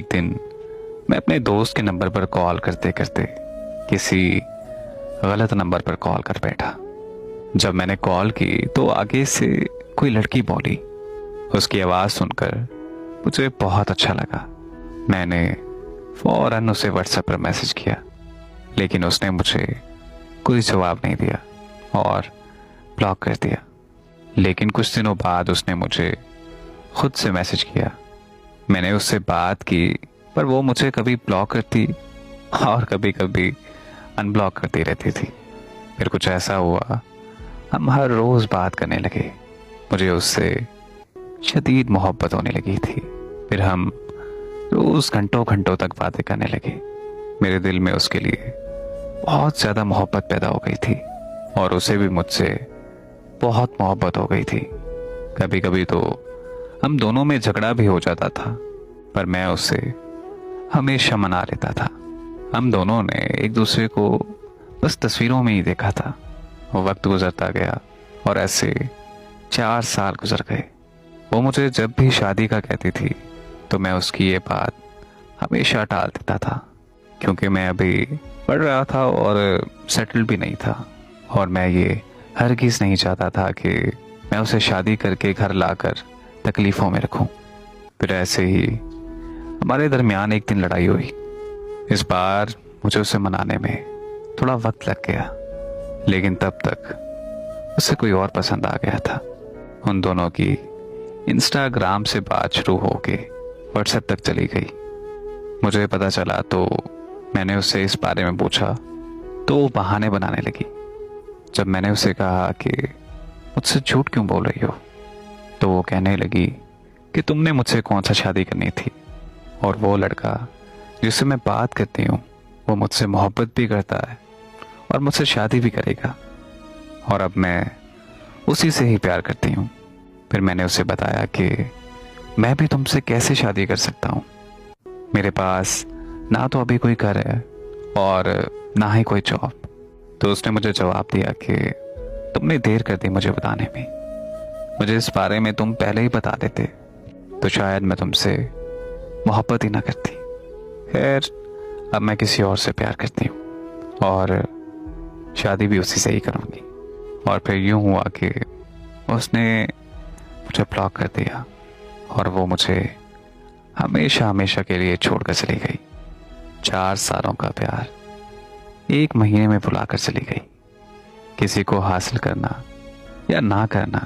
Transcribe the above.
एक दिन मैं अपने दोस्त के नंबर पर कॉल करते करते किसी गलत नंबर पर कॉल कर बैठा। जब मैंने कॉल की तो आगे से कोई लड़की बोली। उसकी आवाज़ सुनकर मुझे बहुत अच्छा लगा। मैंने फौरन उसे व्हाट्सएप पर मैसेज किया, लेकिन उसने मुझे कोई जवाब नहीं दिया और ब्लॉक कर दिया। लेकिन कुछ दिनों बाद उसने मुझे खुद से मैसेज किया। मैंने उससे बात की, पर वो मुझे कभी ब्लॉक करती और कभी कभी अनब्लॉक करती रहती थी। फिर कुछ ऐसा हुआ, हम हर रोज बात करने लगे। मुझे उससे शदीद मोहब्बत होने लगी थी। फिर हम रोज घंटों घंटों तक बातें करने लगे। मेरे दिल में उसके लिए बहुत ज्यादा मोहब्बत पैदा हो गई थी और उसे भी मुझसे बहुत मोहब्बत हो गई थी। कभी कभी तो हम दोनों में झगड़ा भी हो जाता था, पर मैं उसे हमेशा मना लेता था। हम दोनों ने एक दूसरे को बस तस्वीरों में ही देखा था। वक्त गुजरता गया और ऐसे 4 साल गुजर गए। वो मुझे जब भी शादी का कहती थी तो मैं उसकी ये बात हमेशा टाल देता था, क्योंकि मैं अभी पढ़ रहा था और सेटल भी नहीं था, और मैं ये हरगिज़ नहीं चाहता था कि मैं उसे शादी करके घर लाकर तकलीफ़ों में रखूं। फिर ऐसे ही हमारे दरमियान एक दिन लड़ाई हुई। इस बार मुझे उसे मनाने में थोड़ा वक्त लग गया, लेकिन तब तक उसे कोई और पसंद आ गया था। उन दोनों की इंस्टाग्राम से बात शुरू होके व्हाट्सएप तक चली गई। मुझे पता चला तो मैंने उससे इस बारे में पूछा तो वो बहाने बनाने लगी। जब मैंने उसे कहा कि मुझसे झूठ क्यों बोल रही हो, तो वो कहने लगी कि तुमने मुझसे कौन सा शादी करनी थी, और वो लड़का जिससे मैं बात करती हूँ वो मुझसे मोहब्बत भी करता है और मुझसे शादी भी करेगा, और अब मैं उसी से ही प्यार करती हूँ। फिर मैंने उसे बताया कि मैं भी तुमसे कैसे शादी कर सकता हूँ। मेरे पास ना तो अभी कोई घर है और ना ही कोई जॉब। तो उसने मुझे जवाब दिया कि तुमने देर कर दी मुझे बताने में। मुझे इस बारे में तुम पहले ही बता देते तो शायद मैं तुमसे मोहब्बत ही ना करती। खैर, अब मैं किसी और से प्यार करती हूँ और शादी भी उसी से ही करूँगी। और फिर यूं हुआ कि उसने मुझे ब्लॉक कर दिया और वो मुझे हमेशा हमेशा के लिए छोड़कर चली गई। 4 सालों का प्यार 1 महीने में भुलाकर चली गई। किसी को हासिल करना या ना करना